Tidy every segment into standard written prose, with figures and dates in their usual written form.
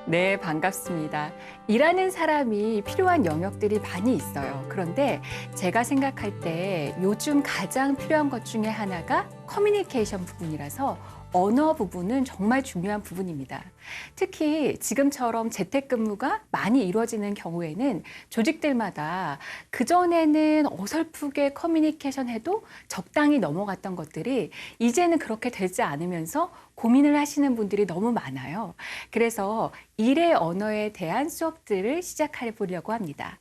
네, 반갑습니다. 일하는 사람이 필요한 영역들이 많이 있어요. 그런데 제가 생각할 때 요즘 가장 필요한 것 중에 하나가 커뮤니케이션 부분이라서 언어 부분은 정말 중요한 부분입니다. 특히 지금처럼 재택근무가 많이 이루어지는 경우에는 조직들마다 그전에는 어설프게 커뮤니케이션 해도 적당히 넘어갔던 것들이 이제는 그렇게 되지 않으면서 고민을 하시는 분들이 너무 많아요. 그래서 일의 언어에 대한 수업들을 시작해 보려고 합니다.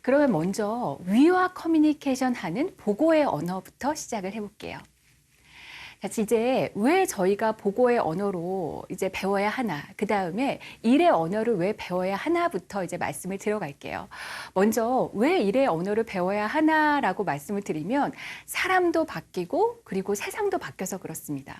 그러면 먼저 위와 커뮤니케이션 하는 보고의 언어부터 시작을 해볼게요. 자, 이제 왜 저희가 보고의 언어로 이제 배워야 하나, 그 다음에 일의 언어를 왜 배워야 하나부터 이제 말씀을 들어갈게요. 먼저 왜 일의 언어를 배워야 하나라고 말씀을 드리면 사람도 바뀌고 그리고 세상도 바뀌어서 그렇습니다.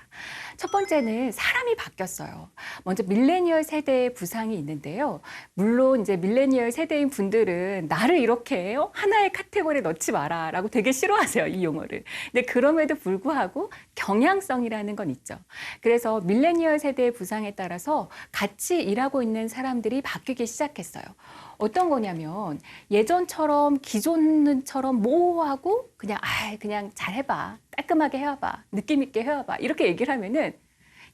첫 번째는 사람이 바뀌었어요. 먼저 밀레니얼 세대의 부상이 있는데요. 물론 이제 밀레니얼 세대인 분들은 나를 이렇게 하나의 카테고리에 넣지 마라라고 되게 싫어하세요, 이 용어를. 근데 그럼에도 불구하고 경향성이라는 건 있죠. 그래서 밀레니얼 세대의 부상에 따라서 같이 일하고 있는 사람들이 바뀌기 시작했어요. 어떤 거냐면 예전처럼 기존처럼 모호하고 그냥 잘 해봐, 깔끔하게 해와봐, 느낌 있게 해와봐 이렇게 얘기를 하면은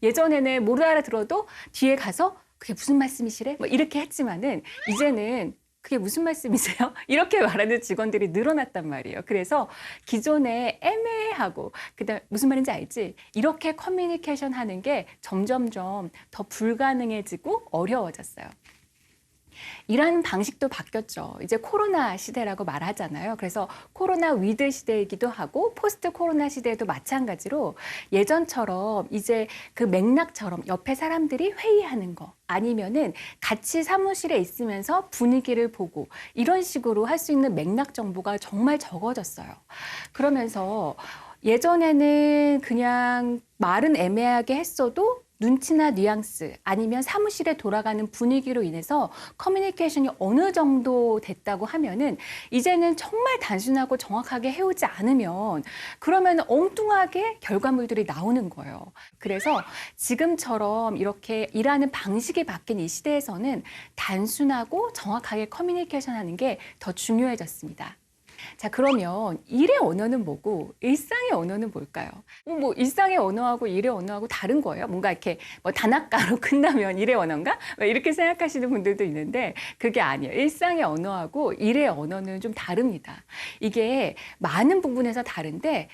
예전에는 못 알아들어도 뒤에 가서 그게 무슨 말씀이시래? 뭐 이렇게 했지만은 이제는 그게 무슨 말씀이세요? 이렇게 말하는 직원들이 늘어났단 말이에요. 그래서 기존에 애매하고 그다음 무슨 말인지 알지? 이렇게 커뮤니케이션 하는 게 점점점 더 불가능해지고 어려워졌어요. 일하는 방식도 바뀌었죠. 이제 코로나 시대라고 말하잖아요. 그래서 코로나 위드 시대이기도 하고 포스트 코로나 시대에도 마찬가지로 예전처럼 이제 그 맥락처럼 옆에 사람들이 회의하는 거 아니면은 같이 사무실에 있으면서 분위기를 보고 이런 식으로 할 수 있는 맥락 정보가 정말 적어졌어요. 그러면서 예전에는 그냥 말은 애매하게 했어도 눈치나 뉘앙스 아니면 사무실에 돌아가는 분위기로 인해서 커뮤니케이션이 어느 정도 됐다고 하면은 이제는 정말 단순하고 정확하게 해오지 않으면 그러면 엉뚱하게 결과물들이 나오는 거예요. 그래서 지금처럼 이렇게 일하는 방식이 바뀐 이 시대에서는 단순하고 정확하게 커뮤니케이션 하는 게 더 중요해졌습니다. 자, 그러면 일의 언어는 뭐고 일상의 언어는 뭘까요? 뭐 일상의 언어하고 일의 언어하고 다른 거예요? 뭔가 이렇게 뭐 단아가로 끝나면 일의 언어인가? 이렇게 생각하시는 분들도 있는데 그게 아니에요. 일상의 언어하고 일의 언어는 좀 다릅니다. 이게 많은 부분에서 다른데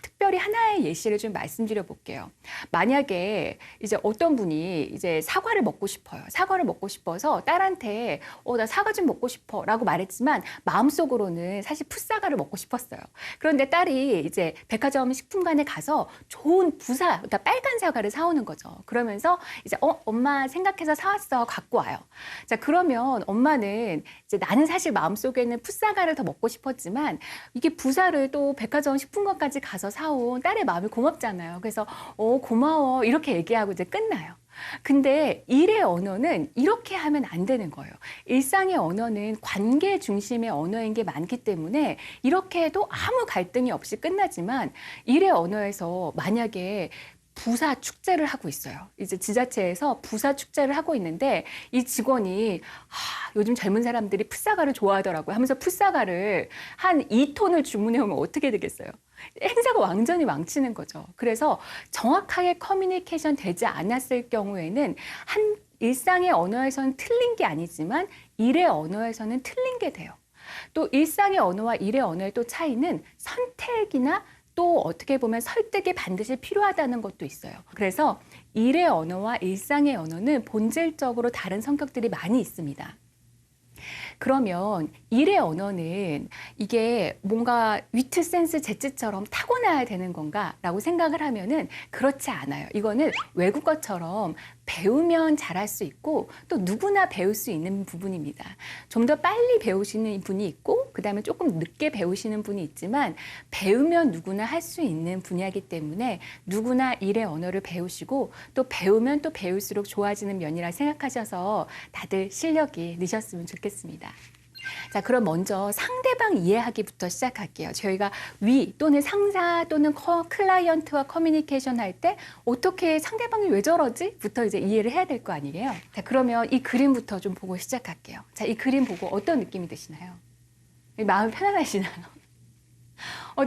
특별히 하나의 예시를 좀 말씀드려 볼게요. 만약에 이제 어떤 분이 이제 사과를 먹고 싶어요. 사과를 먹고 싶어서 딸한테 나 사과 좀 먹고 싶어 라고 말했지만 마음속으로는 사실 풋사과를 먹고 싶었어요. 그런데 딸이 이제 백화점 식품관에 가서 좋은 그러니까 빨간 사과를 사오는 거죠. 그러면서 이제 엄마 생각해서 사왔어 갖고 와요. 자, 그러면 엄마는 이제 나는 사실 마음속에는 풋사과를 더 먹고 싶었지만 이게 부사를 또 백화점 식품관까지 가서 사온 딸의 마음이 고맙잖아요. 그래서 고마워 이렇게 얘기하고 이제 끝나요. 근데 일의 언어는 이렇게 하면 안 되는 거예요. 일상의 언어는 관계 중심의 언어인 게 많기 때문에 이렇게 해도 아무 갈등이 없이 끝나지만 일의 언어에서 만약에 부사 축제를 하고 있어요. 이제 지자체에서 부사 축제를 하고 있는데 이 직원이 요즘 젊은 사람들이 풋사과를 좋아하더라고요 하면서 풋사과를 한 2톤을 주문해 오면 어떻게 되겠어요? 행사가 완전히 망치는 거죠. 그래서 정확하게 커뮤니케이션 되지 않았을 경우에는 한 일상의 언어에서는 틀린 게 아니지만 일의 언어에서는 틀린 게 돼요. 또 일상의 언어와 일의 언어의 또 차이는 선택이나 또 어떻게 보면 설득이 반드시 필요하다는 것도 있어요. 그래서 일의 언어와 일상의 언어는 본질적으로 다른 성격들이 많이 있습니다. 그러면 일의 언어는 이게 뭔가 위트, 센스, 재치처럼 타고나야 되는 건가? 라고 생각을 하면은 그렇지 않아요. 이거는 외국어처럼 배우면 잘할 수 있고 또 누구나 배울 수 있는 부분입니다. 좀 더 빨리 배우시는 분이 있고 그다음에 조금 늦게 배우시는 분이 있지만 배우면 누구나 할 수 있는 분야이기 때문에 누구나 일의 언어를 배우시고 또 배우면 또 배울수록 좋아지는 면이라 생각하셔서 다들 실력이 느셨으면 좋겠습니다. 자, 그럼 먼저 상대방 이해하기부터 시작할게요. 저희가 위 또는 상사 또는 클라이언트와 커뮤니케이션 할 때 어떻게 상대방이 왜 저러지? 부터 이제 이해를 해야 될 거 아니에요. 자, 그러면 이 그림부터 좀 보고 시작할게요. 자, 이 그림 보고 어떤 느낌이 드시나요? 마음이 편안하시나요?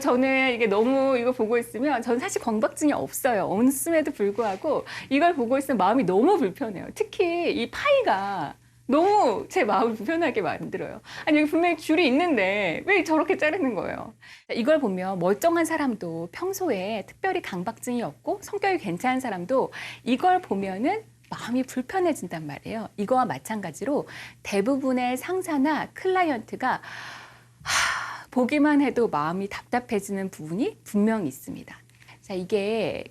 저는 이게 너무 이거 보고 있으면 저는 사실 경박증이 없어요. 없음에도 불구하고 이걸 보고 있으면 마음이 너무 불편해요. 특히 이 파이가 너무 제 마음을 불편하게 만들어요. 아니, 여기 분명히 줄이 있는데 왜 저렇게 자르는 거예요? 이걸 보면 멀쩡한 사람도 평소에 특별히 강박증이 없고 성격이 괜찮은 사람도 이걸 보면은 마음이 불편해진단 말이에요. 이거와 마찬가지로 대부분의 상사나 클라이언트가 보기만 해도 마음이 답답해지는 부분이 분명히 있습니다. 자, 이게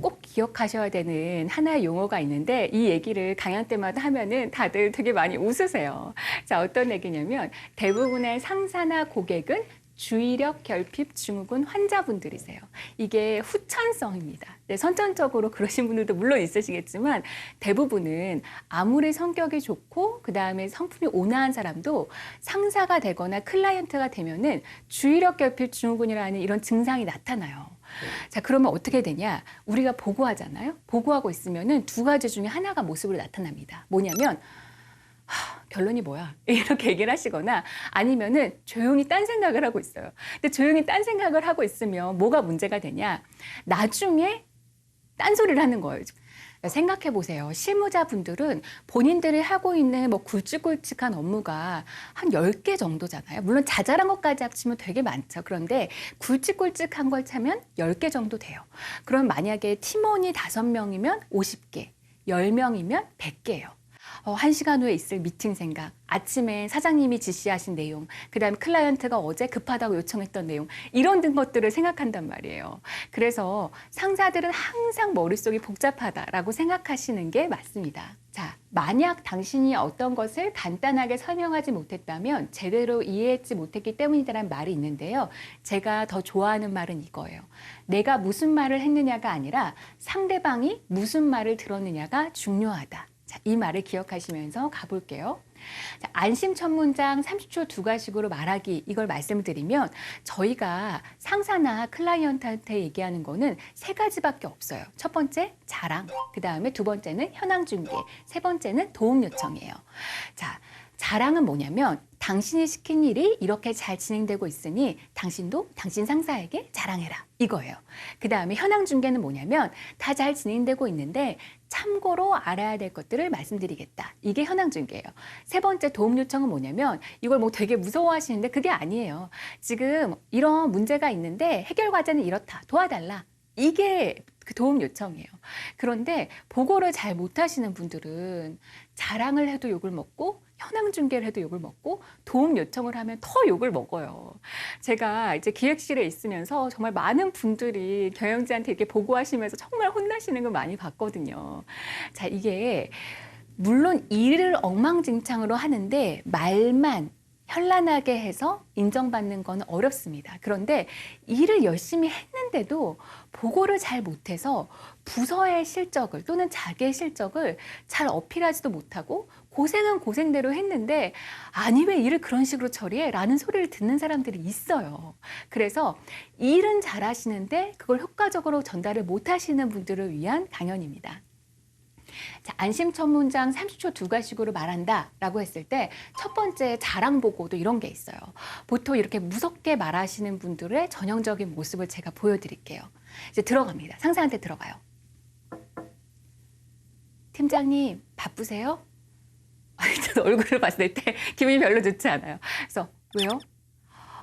꼭 기억하셔야 되는 하나의 용어가 있는데 이 얘기를 강연 때마다 하면은 다들 되게 많이 웃으세요. 자, 어떤 얘기냐면 대부분의 상사나 고객은 주의력 결핍 증후군 환자분들이세요. 이게 후천성입니다. 네, 선천적으로 그러신 분들도 물론 있으시겠지만 대부분은 아무리 성격이 좋고 그다음에 성품이 온화한 사람도 상사가 되거나 클라이언트가 되면은 주의력 결핍 증후군이라는 이런 증상이 나타나요. 자, 그러면 어떻게 되냐? 우리가 보고하잖아요. 보고하고 있으면은 두 가지 중에 하나가 모습으로 나타납니다. 뭐냐면 결론이 뭐야? 이렇게 얘기를 하시거나 아니면은 조용히 딴 생각을 하고 있어요. 근데 조용히 딴 생각을 하고 있으면 뭐가 문제가 되냐? 나중에 딴소리를 하는 거예요. 생각해 보세요. 실무자분들은 본인들이 하고 있는 뭐 굵직굵직한 업무가 한 10개 정도잖아요. 물론 자잘한 것까지 합치면 되게 많죠. 그런데 굵직굵직한 걸 차면 10개 정도 돼요. 그럼 만약에 팀원이 5명이면 50개, 10명이면 100개예요. 1시간 후에 있을 미팅 생각, 아침에 사장님이 지시하신 내용, 그다음에 클라이언트가 어제 급하다고 요청했던 내용, 이런 등 것들을 생각한단 말이에요. 그래서 상사들은 항상 머릿속이 복잡하다라고 생각하시는 게 맞습니다. 자, 만약 당신이 어떤 것을 간단하게 설명하지 못했다면 제대로 이해했지 못했기 때문이다라는 말이 있는데요. 제가 더 좋아하는 말은 이거예요. 내가 무슨 말을 했느냐가 아니라 상대방이 무슨 말을 들었느냐가 중요하다. 자, 이 말을 기억하시면서 가볼게요. 자, 안심 첫 문장 30초 두 가지식으로 말하기, 이걸 말씀드리면 저희가 상사나 클라이언트한테 얘기하는 거는 세 가지밖에 없어요. 첫 번째, 자랑. 그 다음에 두 번째는 현황 중계. 세 번째는 도움 요청이에요. 자, 자랑은 뭐냐면 당신이 시킨 일이 이렇게 잘 진행되고 있으니 당신도 당신 상사에게 자랑해라. 이거예요. 그 다음에 현황 중계는 뭐냐면 다 잘 진행되고 있는데 참고로 알아야 될 것들을 말씀드리겠다. 이게 현황 중계예요. 세 번째 도움 요청은 뭐냐면 이걸 뭐 되게 무서워하시는데 그게 아니에요. 지금 이런 문제가 있는데 해결 과제는 이렇다. 도와달라. 이게 그 도움 요청이에요. 그런데 보고를 잘 못하시는 분들은 자랑을 해도 욕을 먹고 현황 중계를 해도 욕을 먹고 도움 요청을 하면 더 욕을 먹어요. 제가 이제 기획실에 있으면서 정말 많은 분들이 경영진한테 이렇게 보고하시면서 정말 혼나시는 걸 많이 봤거든요. 자, 이게 물론 일을 엉망진창으로 하는데 말만 현란하게 해서 인정받는 건 어렵습니다. 그런데 일을 열심히 했는데도 보고를 잘 못해서 부서의 실적을 또는 자기의 실적을 잘 어필하지도 못하고 고생은 고생대로 했는데 아니 왜 일을 그런 식으로 처리해? 라는 소리를 듣는 사람들이 있어요. 그래서 일은 잘하시는데 그걸 효과적으로 전달을 못하시는 분들을 위한 강연입니다. 자, 안심 첫 문장 30초 두 가지식으로 말한다 라고 했을 때 첫 번째 자랑 보고도 이런 게 있어요. 보통 이렇게 무섭게 말하시는 분들의 전형적인 모습을 제가 보여드릴게요. 이제 들어갑니다. 상사한테 들어가요. 팀장님 바쁘세요? 얼굴을 봤을 때 기분이 별로 좋지 않아요. 그래서 왜요?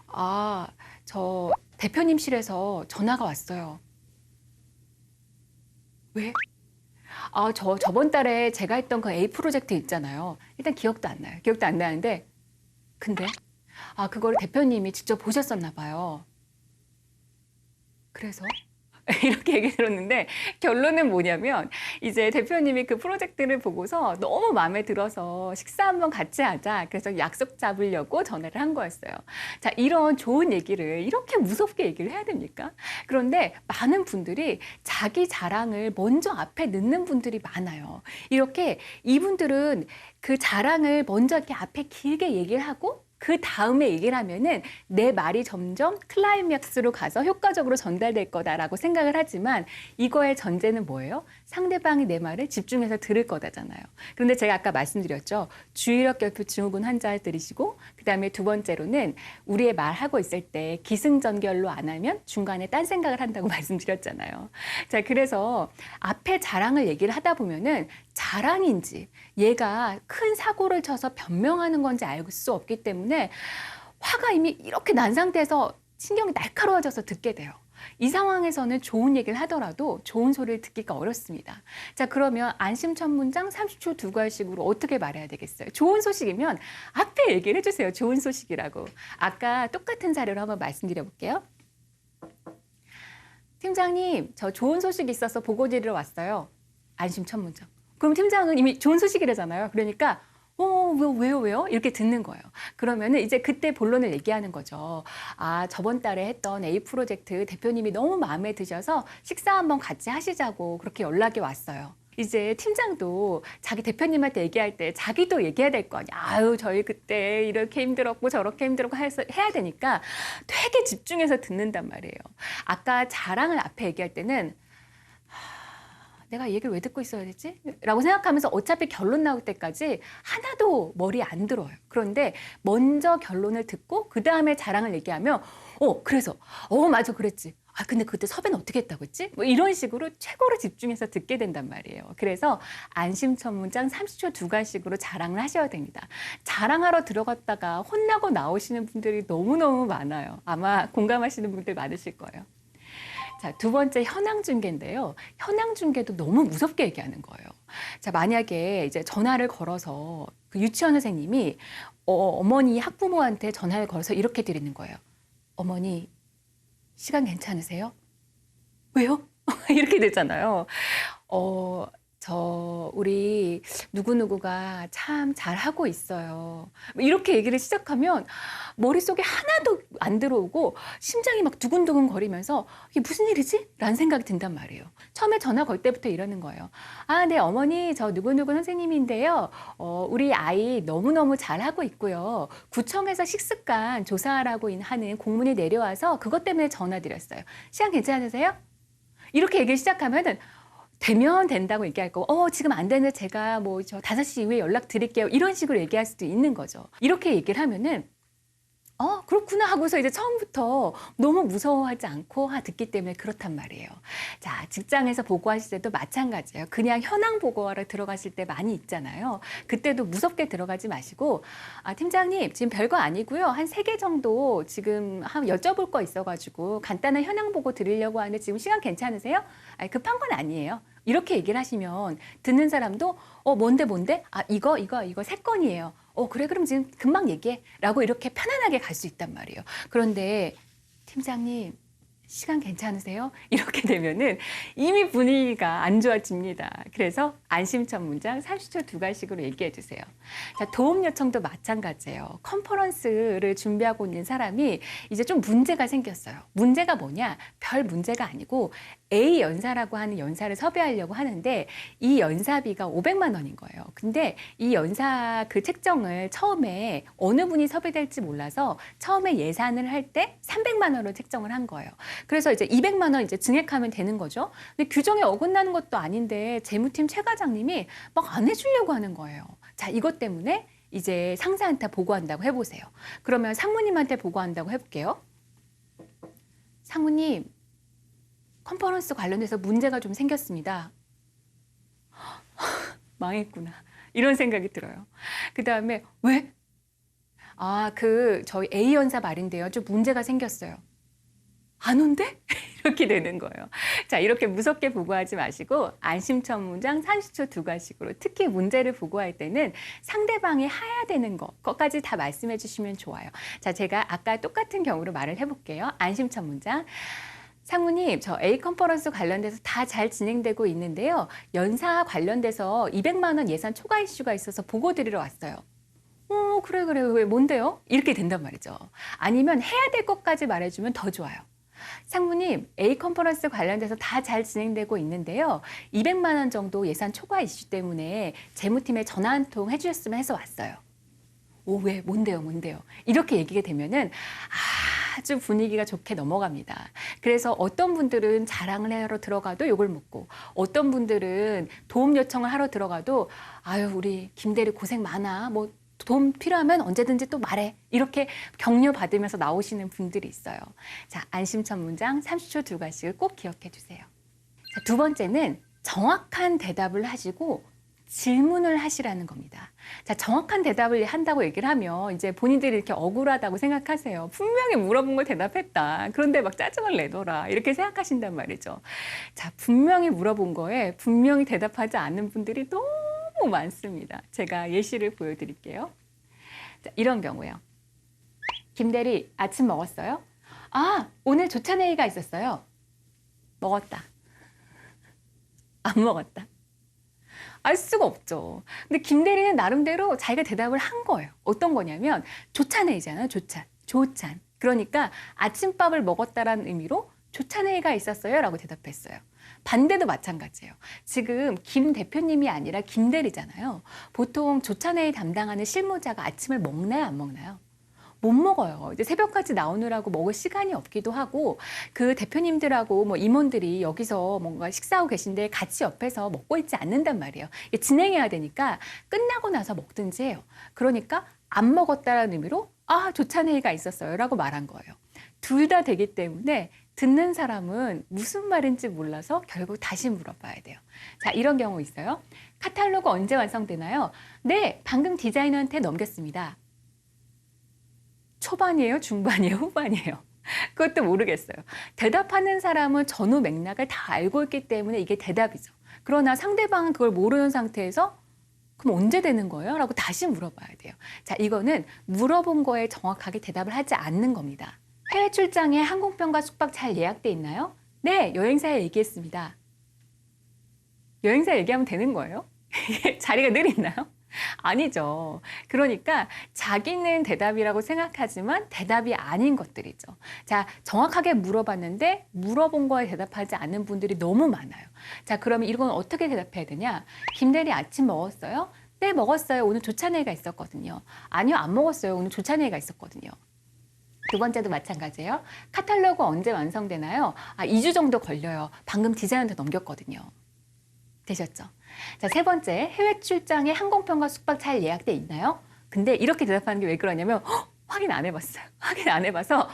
아, 저 대표님실에서 전화가 왔어요. 왜? 아, 저번 달에 제가 했던 그 A 프로젝트 있잖아요. 일단 기억도 안 나요. 기억도 안 나는데, 근데, 그걸 대표님이 직접 보셨었나 봐요. 그래서? 이렇게 얘기 들었는데, 결론은 뭐냐면, 이제 대표님이 그 프로젝트를 보고서 너무 마음에 들어서 식사 한번 같이 하자. 그래서 약속 잡으려고 전화를 한 거였어요. 자, 이런 좋은 얘기를 이렇게 무섭게 얘기를 해야 됩니까? 그런데 많은 분들이 자기 자랑을 먼저 앞에 넣는 분들이 많아요. 이렇게 이분들은 그 자랑을 먼저 이렇게 앞에 길게 얘기를 하고 그 다음에 얘기를 하면은 내 말이 점점 클라이맥스로 가서 효과적으로 전달될 거다라고 생각을 하지만 이거의 전제는 뭐예요? 상대방이 내 말을 집중해서 들을 거다잖아요. 그런데 제가 아까 말씀드렸죠. 주의력 결핍 증후군 환자들이시고 그다음에 두 번째로는 우리의 말하고 있을 때 기승전결로 안 하면 중간에 딴 생각을 한다고 말씀드렸잖아요. 자, 그래서 앞에 자랑을 얘기를 하다 보면은 자랑인지 얘가 큰 사고를 쳐서 변명하는 건지 알 수 없기 때문에 화가 이미 이렇게 난 상태에서 신경이 날카로워져서 듣게 돼요. 이 상황에서는 좋은 얘기를 하더라도 좋은 소리를 듣기가 어렵습니다. 자, 그러면 안심 첫 문장 30초 두 갈씩으로 어떻게 말해야 되겠어요? 좋은 소식이면 앞에 얘기를 해주세요. 좋은 소식이라고. 아까 똑같은 사례로 한번 말씀드려 볼게요. 팀장님, 저 좋은 소식이 있어서 보고 드리러 왔어요. 안심 첫 문장. 그럼 팀장은 이미 좋은 소식이라잖아요. 그러니까 왜요? 이렇게 듣는 거예요. 그러면은 이제 그때 본론을 얘기하는 거죠. 아, 저번 달에 했던 A 프로젝트 대표님이 너무 마음에 드셔서 식사 한번 같이 하시자고 그렇게 연락이 왔어요. 이제 팀장도 자기 대표님한테 얘기할 때 자기도 얘기해야 될 거 아니야. 아유, 저희 그때 이렇게 힘들었고 저렇게 힘들었고 해야 되니까 되게 집중해서 듣는단 말이에요. 아까 자랑을 앞에 얘기할 때는 내가 이 얘기를 왜 듣고 있어야 되지? 라고 생각하면서 어차피 결론 나올 때까지 하나도 머리에 안 들어요. 그런데 먼저 결론을 듣고 그 다음에 자랑을 얘기하면 그래서 맞아 그랬지. 아, 근데 그때 섭외는 어떻게 했다고 했지? 뭐 이런 식으로 최고로 집중해서 듣게 된단 말이에요. 그래서 안심 첫 문장 30초 두 갈씩으로 자랑을 하셔야 됩니다. 자랑하러 들어갔다가 혼나고 나오시는 분들이 너무너무 많아요. 아마 공감하시는 분들 많으실 거예요. 자, 두 번째 현황 중계인데요. 현황 중계도 너무 무섭게 얘기하는 거예요. 자, 만약에 이제 전화를 걸어서 그 유치원 선생님이 어머니 학부모한테 전화를 걸어서 이렇게 드리는 거예요. 어머니, 시간 괜찮으세요? 왜요? 이렇게 되잖아요. 우리 누구누구가 참 잘하고 있어요. 이렇게 얘기를 시작하면 머릿속에 하나도 안 들어오고 심장이 막 두근두근 거리면서 이게 무슨 일이지? 라는 생각이 든단 말이에요. 처음에 전화 걸 때부터 이러는 거예요. 아, 네, 어머니, 저 누구누구 선생님인데요. 우리 아이 너무너무 잘하고 있고요. 구청에서 식습관 조사하라고 하는 공문이 내려와서 그것 때문에 전화 드렸어요. 시간 괜찮으세요? 이렇게 얘기를 시작하면은 되면 된다고 얘기할 거고, 지금 안 되는데 제가 뭐 저 5시 이후에 연락 드릴게요. 이런 식으로 얘기할 수도 있는 거죠. 이렇게 얘기를 하면은 그렇구나 하고서 이제 처음부터 너무 무서워하지 않고 듣기 때문에 그렇단 말이에요. 자, 직장에서 보고하실 때도 마찬가지예요. 그냥 현황 보고하러 들어가실 때 많이 있잖아요. 그때도 무섭게 들어가지 마시고, 팀장님, 지금 별거 아니고요. 한 3개 정도 지금 여쭤볼 거 있어가지고 간단한 현황 보고 드리려고 하는데 지금 시간 괜찮으세요? 급한 건 아니에요. 이렇게 얘기를 하시면 듣는 사람도 뭔데? 이거 3건이에요. 그래, 그럼 지금 금방 얘기해. 라고 이렇게 편안하게 갈 수 있단 말이에요. 그런데 팀장님, 시간 괜찮으세요? 이렇게 되면은 이미 분위기가 안 좋아집니다. 그래서 안심 첫 문장 30초 두 갈씩으로 얘기해 주세요. 자, 도움 요청도 마찬가지예요. 컨퍼런스를 준비하고 있는 사람이 이제 좀 문제가 생겼어요. 문제가 뭐냐? 별 문제가 아니고 A 연사라고 하는 연사를 섭외하려고 하는데 이 연사비가 500만 원인 거예요. 근데 이 연사 그 책정을 처음에 어느 분이 섭외될지 몰라서 처음에 예산을 할 때 300만 원으로 책정을 한 거예요. 그래서 이제 200만 원 이제 증액하면 되는 거죠. 근데 규정에 어긋나는 것도 아닌데 재무팀 최 과장님이 막 안 해주려고 하는 거예요. 자, 이것 때문에 이제 상사한테 보고한다고 해보세요. 그러면 상무님한테 보고한다고 해볼게요. 상무님, 컨퍼런스 관련해서 문제가 좀 생겼습니다. 망했구나. 이런 생각이 들어요. 그 다음에 왜? 저희 A 연사 말인데요. 좀 문제가 생겼어요. 안 온대? 이렇게 되는 거예요. 자, 이렇게 무섭게 보고하지 마시고 안심 첫 문장 30초 두 갈씩으로 특히 문제를 보고할 때는 상대방이 해야 되는 것까지 다 말씀해 주시면 좋아요. 자, 제가 아까 똑같은 경우로 말을 해볼게요. 안심 첫 문장. 상무님, 저 A 컨퍼런스 관련돼서 다 잘 진행되고 있는데요. 연사 관련돼서 200만 원 예산 초과 이슈가 있어서 보고 드리러 왔어요. 그래. 왜 뭔데요? 이렇게 된단 말이죠. 아니면 해야 될 것까지 말해주면 더 좋아요. 상무님, A 컨퍼런스 관련돼서 다 잘 진행되고 있는데요. 200만 원 정도 예산 초과 이슈 때문에 재무팀에 전화 한 통 해주셨으면 해서 왔어요. 왜? 뭔데요? 뭔데요? 이렇게 얘기가 되면은 아주 분위기가 좋게 넘어갑니다. 그래서 어떤 분들은 자랑을 하러 들어가도 욕을 먹고 어떤 분들은 도움 요청을 하러 들어가도 아유, 우리 김대리 고생 많아. 뭐 도움 필요하면 언제든지 또 말해. 이렇게 격려받으면서 나오시는 분들이 있어요. 자, 안심 첫 문장 30초 두 가지를 꼭 기억해 주세요. 자, 두 번째는 정확한 대답을 하시고 질문을 하시라는 겁니다. 자, 정확한 대답을 한다고 얘기를 하면 이제 본인들이 이렇게 억울하다고 생각하세요. 분명히 물어본 걸 대답했다. 그런데 막 짜증을 내더라. 이렇게 생각하신단 말이죠. 자, 분명히 물어본 거에 분명히 대답하지 않는 분들이 너무 많습니다. 제가 예시를 보여드릴게요. 자, 이런 경우요. 김대리, 아침 먹었어요? 오늘 조찬회의가 있었어요. 먹었다. 안 먹었다. 알 수가 없죠. 근데 김대리는 나름대로 자기가 대답을 한 거예요. 어떤 거냐면 조찬회의잖아요. 조찬. 그러니까 아침밥을 먹었다라는 의미로 조찬회의가 있었어요 라고 대답했어요. 반대도 마찬가지예요. 지금 김 대표님이 아니라 김대리잖아요. 보통 조찬회의 담당하는 실무자가 아침을 먹나요, 안 먹나요? 못 먹어요. 이제 새벽까지 나오느라고 먹을 시간이 없기도 하고 그 대표님들하고 뭐 임원들이 여기서 뭔가 식사하고 계신데 같이 옆에서 먹고 있지 않는단 말이에요. 이게 진행해야 되니까 끝나고 나서 먹든지 해요. 그러니까 안 먹었다라는 의미로 조찬회의가 있었어요 라고 말한 거예요. 둘 다 되기 때문에 듣는 사람은 무슨 말인지 몰라서 결국 다시 물어봐야 돼요. 자, 이런 경우 있어요. 카탈로그 언제 완성되나요? 네, 방금 디자이너한테 넘겼습니다. 초반이에요? 중반이에요? 후반이에요? 그것도 모르겠어요. 대답하는 사람은 전후 맥락을 다 알고 있기 때문에 이게 대답이죠. 그러나 상대방은 그걸 모르는 상태에서 그럼 언제 되는 거예요? 라고 다시 물어봐야 돼요. 자, 이거는 물어본 거에 정확하게 대답을 하지 않는 겁니다. 해외 출장에 항공편과 숙박 잘 예약돼 있나요? 네, 여행사에 얘기했습니다. 여행사 얘기하면 되는 거예요? 자리가 늘 있나요? 아니죠. 그러니까 자기는 대답이라고 생각하지만 대답이 아닌 것들이죠. 자, 정확하게 물어봤는데 물어본 거에 대답하지 않는 분들이 너무 많아요. 자, 그러면 이건 어떻게 대답해야 되냐? 김대리 아침 먹었어요? 네, 먹었어요. 오늘 조찬회의가 있었거든요. 아니요, 안 먹었어요. 오늘 조찬회의가 있었거든요. 두 번째도 마찬가지예요. 카탈로그 언제 완성되나요? 2주 정도 걸려요. 방금 디자이너한테 넘겼거든요. 되셨죠? 자, 세 번째, 해외 출장에 항공편과 숙박 잘 예약돼 있나요? 근데 이렇게 대답하는 게 왜 그러냐면 확인 안 해봤어요. 확인 안 해봐서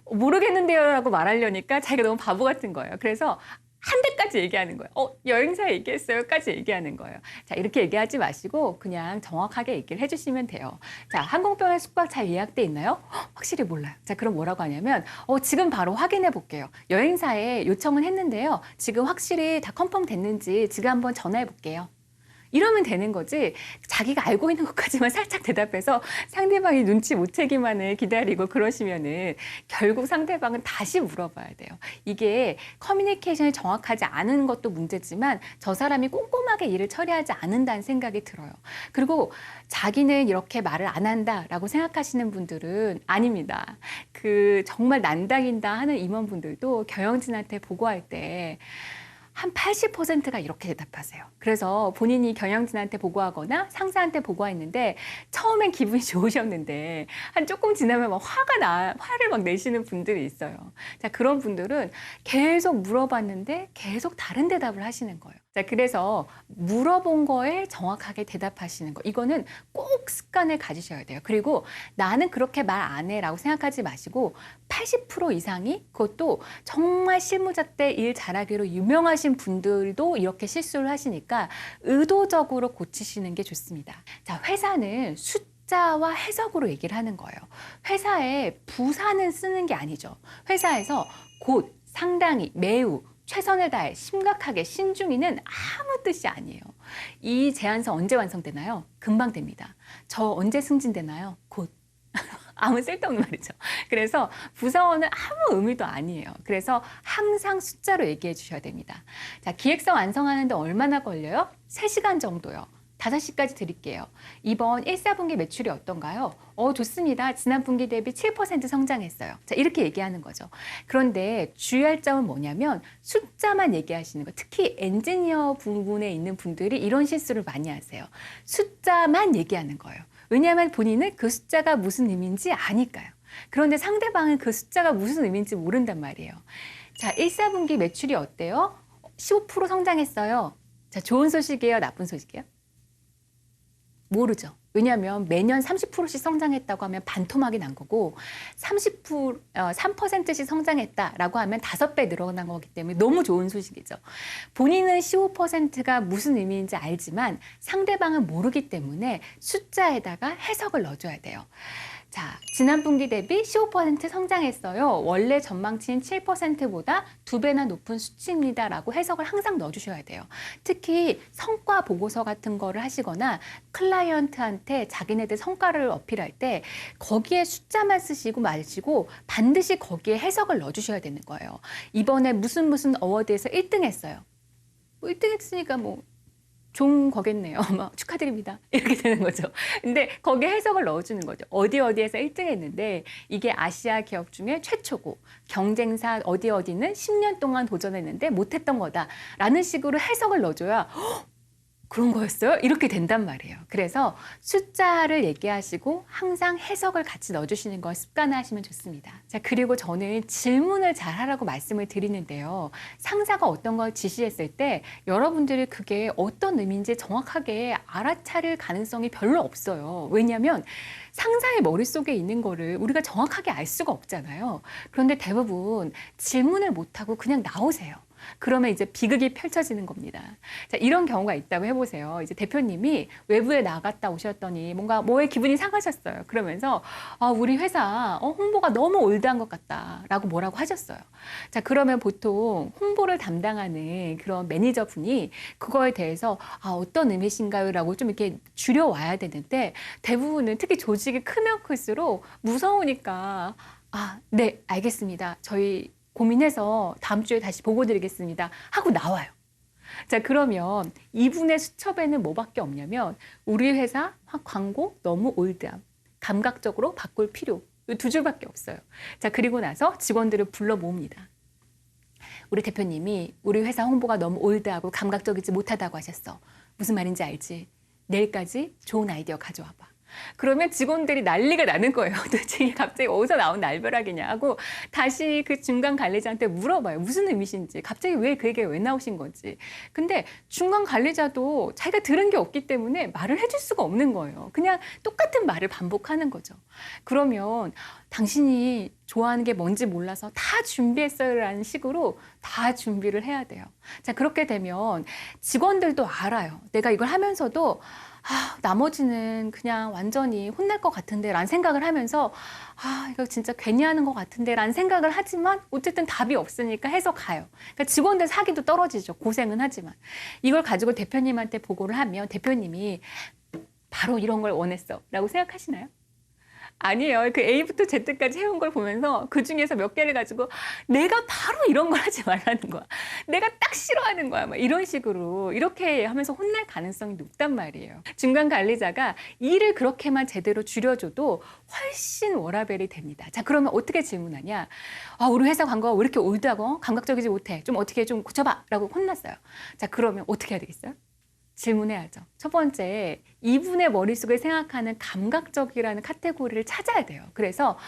모르겠는데요 라고 말하려니까 자기가 너무 바보 같은 거예요. 그래서 한 대까지 얘기하는 거예요. 여행사 얘기했어요까지 얘기하는 거예요. 자, 이렇게 얘기하지 마시고 그냥 정확하게 얘기를 해주시면 돼요. 자, 항공편에 숙박 잘 예약돼 있나요? 확실히 몰라요. 자, 그럼 뭐라고 하냐면 지금 바로 확인해 볼게요. 여행사에 요청은 했는데요. 지금 확실히 다 컨펌 됐는지 지금 한번 전화해 볼게요. 이러면 되는 거지. 자기가 알고 있는 것까지만 살짝 대답해서 상대방이 눈치 못 채기만을 기다리고 그러시면은 결국 상대방은 다시 물어봐야 돼요. 이게 커뮤니케이션이 정확하지 않은 것도 문제지만 저 사람이 꼼꼼하게 일을 처리하지 않는다는 생각이 들어요. 그리고 자기는 이렇게 말을 안 한다라고 생각하시는 분들은 아닙니다. 정말 난다긴다 하는 임원분들도 경영진한테 보고할 때 한 80%가 이렇게 대답하세요. 그래서 본인이 경영진한테 보고하거나 상사한테 보고했는데 처음엔 기분이 좋으셨는데 한 조금 지나면 막 화를 막 내시는 분들이 있어요. 자, 그런 분들은 계속 물어봤는데 계속 다른 대답을 하시는 거예요. 자, 그래서 물어본 거에 정확하게 대답하시는 거. 이거는 꼭 습관을 가지셔야 돼요. 그리고 나는 그렇게 말 안 해라고 생각하지 마시고 80% 이상이 그것도 정말 실무자 때 일 잘하기로 유명하신 분들도 이렇게 실수를 하시니까 의도적으로 고치시는 게 좋습니다. 자, 회사는 숫자와 해석으로 얘기를 하는 거예요. 회사에 부사는 쓰는 게 아니죠. 회사에서 곧, 상당히, 매우, 최선을 다해, 심각하게, 신중히는 아무 뜻이 아니에요. 이 제안서 언제 완성되나요? 금방 됩니다. 저 언제 승진되나요? 곧. 아무 쓸데없는 말이죠. 그래서 부서원은 아무 의미도 아니에요. 그래서 항상 숫자로 얘기해 주셔야 됩니다. 자, 기획서 완성하는데 얼마나 걸려요? 3시간 정도요. 5시까지 드릴게요. 이번 1, 4분기 매출이 어떤가요? 좋습니다. 지난 분기 대비 7% 성장했어요. 자, 이렇게 얘기하는 거죠. 그런데 주의할 점은 뭐냐면 숫자만 얘기하시는 거. 특히 엔지니어 부분에 있는 분들이 이런 실수를 많이 하세요. 숫자만 얘기하는 거예요. 왜냐하면 본인은 그 숫자가 무슨 의미인지 아니까요. 그런데 상대방은 그 숫자가 무슨 의미인지 모른단 말이에요. 자, 1사분기 매출이 어때요? 15% 성장했어요. 자, 좋은 소식이에요? 나쁜 소식이에요? 모르죠. 왜냐하면 매년 30%씩 성장했다고 하면 반토막이 난 거고 3%씩 성장했다라고 하면 5배 늘어난 거기 때문에 너무 좋은 소식이죠. 본인은 15%가 무슨 의미인지 알지만 상대방은 모르기 때문에 숫자에다가 해석을 넣어줘야 돼요. 자, 지난 분기 대비 15% 성장했어요. 원래 전망치인 7%보다 2배나 높은 수치입니다라고 해석을 항상 넣어주셔야 돼요. 특히 성과 보고서 같은 거를 하시거나 클라이언트한테 자기네들 성과를 어필할 때 거기에 숫자만 쓰시고 마시고 반드시 거기에 해석을 넣어주셔야 되는 거예요. 이번에 무슨 어워드에서 1등 했어요. 1등 했으니까 좋은 거겠네요. 축하드립니다. 이렇게 되는 거죠. 근데 거기에 해석을 넣어주는 거죠. 어디에서 1등 했는데 이게 아시아 기업 중에 최초고 경쟁사 어디는 10년 동안 도전했는데 못했던 거다라는 식으로 해석을 넣어줘야 그런 거였어요? 이렇게 된단 말이에요. 그래서 숫자를 얘기하시고 항상 해석을 같이 넣어주시는 걸 습관화하시면 좋습니다. 자, 그리고 저는 질문을 잘 하라고 말씀을 드리는데요. 상사가 어떤 걸 지시했을 때 여러분들이 그게 어떤 의미인지 정확하게 알아차릴 가능성이 별로 없어요. 왜냐하면 상사의 머릿속에 있는 거를 우리가 정확하게 알 수가 없잖아요. 그런데 대부분 질문을 못하고 그냥 나오세요. 그러면 이제 비극이 펼쳐지는 겁니다. 자, 이런 경우가 있다고 해보세요. 이제 대표님이 외부에 나갔다 오셨더니 뭐에 기분이 상하셨어요. 그러면서 우리 회사 홍보가 너무 올드한 것 같다라고 뭐라고 하셨어요. 자, 그러면 보통 홍보를 담당하는 그런 매니저분이 그거에 대해서 어떤 의미신가요? 라고 좀 이렇게 줄여와야 되는데 대부분은 특히 조직이 크면 클수록 무서우니까 네, 알겠습니다. 저희 고민해서 다음 주에 다시 보고 드리겠습니다 하고 나와요. 자, 그러면 이분의 수첩에는 뭐밖에 없냐면 우리 회사 광고 너무 올드함, 감각적으로 바꿀 필요, 이 2줄밖에 없어요. 자, 그리고 나서 직원들을 불러 모읍니다. 우리 대표님이 우리 회사 홍보가 너무 올드하고 감각적이지 못하다고 하셨어. 무슨 말인지 알지? 내일까지 좋은 아이디어 가져와봐. 그러면 직원들이 난리가 나는 거예요. 도대체 이게 갑자기 어디서 나온 날벼락이냐 하고 다시 그 중간 관리자한테 물어봐요. 무슨 의미신지, 갑자기 왜 그 얘기가 왜 나오신 건지. 근데 중간 관리자도 자기가 들은 게 없기 때문에 말을 해줄 수가 없는 거예요. 그냥 똑같은 말을 반복하는 거죠. 그러면 당신이 좋아하는 게 뭔지 몰라서 다 준비했어요 라는 식으로 다 준비를 해야 돼요. 자, 그렇게 되면 직원들도 알아요. 내가 이걸 하면서도 나머지는 그냥 완전히 혼날 것 같은데 라는 생각을 하면서 이거 진짜 괜히 하는 것 같은데 라는 생각을 하지만 어쨌든 답이 없으니까 해서 가요. 그러니까 직원들 사기도 떨어지죠. 고생은 하지만. 이걸 가지고 대표님한테 보고를 하면 대표님이 바로 이런 걸 원했어 라고 생각하시나요? 아니에요. 그 A부터 Z까지 해온 걸 보면서 그 중에서 몇 개를 가지고 내가 바로 이런 걸 하지 말라는 거야. 내가 딱 싫어하는 거야. 막 이런 식으로 이렇게 하면서 혼날 가능성이 높단 말이에요. 중간 관리자가 일을 그렇게만 제대로 줄여줘도 훨씬 워라밸이 됩니다. 자, 그러면 어떻게 질문하냐? 우리 회사 광고가 왜 이렇게 올드하고 감각적이지 못해? 좀 어떻게 좀 고쳐봐! 라고 혼났어요. 자, 그러면 어떻게 해야 되겠어요? 질문해야죠. 첫 번째, 이분의 머릿속에 생각하는 감각적이라는 카테고리를 찾아야 돼요. 그래서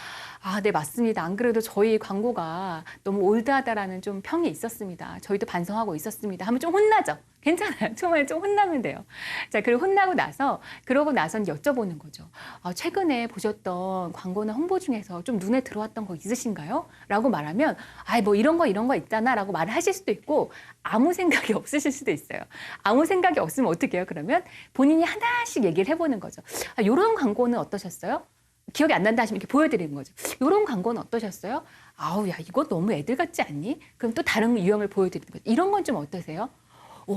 네, 맞습니다. 안 그래도 저희 광고가 너무 올드하다라는 좀 평이 있었습니다. 저희도 반성하고 있었습니다. 하면 좀 혼나죠. 괜찮아요. 처음에 좀 혼나면 돼요. 자, 그리고 그러고 나선 여쭤보는 거죠. 최근에 보셨던 광고나 홍보 중에서 좀 눈에 들어왔던 거 있으신가요? 라고 말하면 뭐 이런 거 있잖아 라고 말을 하실 수도 있고 아무 생각이 없으실 수도 있어요. 아무 생각이 없으면 어떻게 해요? 그러면 본인이 하나씩 얘기를 해보는 거죠. 이런 광고는 어떠셨어요? 기억이 안 난다 하시면 이렇게 보여드리는 거죠. 이런 광고는 어떠셨어요? 야, 이거 너무 애들 같지 않니? 그럼 또 다른 유형을 보여드리는 거죠. 이런 건 좀 어떠세요?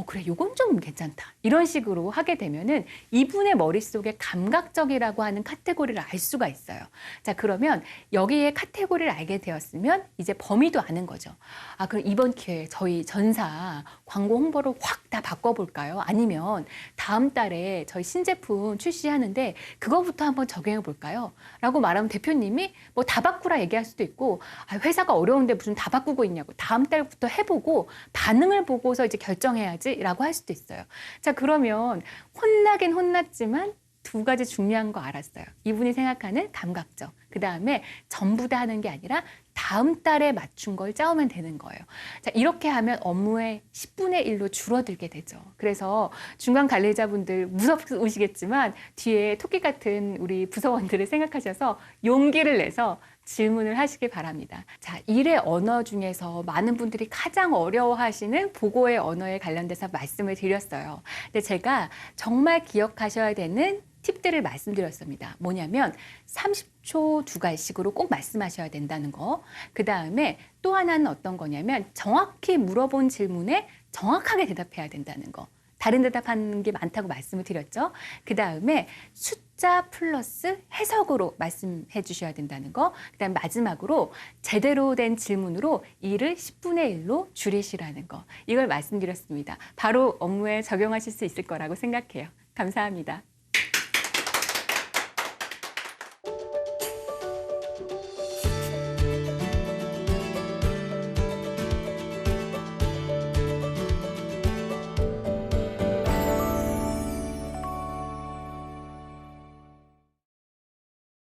그래, 이건 좀 괜찮다. 이런 식으로 하게 되면은 이분의 머릿속에 감각적이라고 하는 카테고리를 알 수가 있어요. 자, 그러면 여기에 카테고리를 알게 되었으면 이제 범위도 아는 거죠. 그럼 이번 기회에 저희 전사 광고 홍보를 확 다 바꿔볼까요? 아니면 다음 달에 저희 신제품 출시하는데 그거부터 한번 적용해 볼까요? 라고 말하면 대표님이 다 바꾸라 얘기할 수도 있고 회사가 어려운데 무슨 다 바꾸고 있냐고 다음 달부터 해보고 반응을 보고서 이제 결정해야지 라고 할 수도 있어요. 자, 그러면 혼나긴 혼났지만 두 가지 중요한 거 알았어요. 이분이 생각하는 감각적. 그다음에 전부 다 하는 게 아니라 다음 달에 맞춘 걸 짜오면 되는 거예요. 자, 이렇게 하면 업무의 10분의 1로 줄어들게 되죠. 그래서 중간 관리자분들 무섭으시겠지만 뒤에 토끼 같은 우리 부서원들을 생각하셔서 용기를 내서 질문을 하시길 바랍니다. 자, 일의 언어 중에서 많은 분들이 가장 어려워하시는 보고의 언어에 관련돼서 말씀을 드렸어요. 근데 제가 정말 기억하셔야 되는 팁들을 말씀드렸습니다. 뭐냐면 30초 두 갈씩으로 꼭 말씀하셔야 된다는 거. 그 다음에 또 하나는 어떤 거냐면 정확히 물어본 질문에 정확하게 대답해야 된다는 거. 다른 대답하는 게 많다고 말씀을 드렸죠. 그 다음에 숫자 플러스 해석으로 말씀해 주셔야 된다는 거. 그 다음 마지막으로 제대로 된 질문으로 일을 10분의 1로 줄이시라는 거. 이걸 말씀드렸습니다. 바로 업무에 적용하실 수 있을 거라고 생각해요. 감사합니다.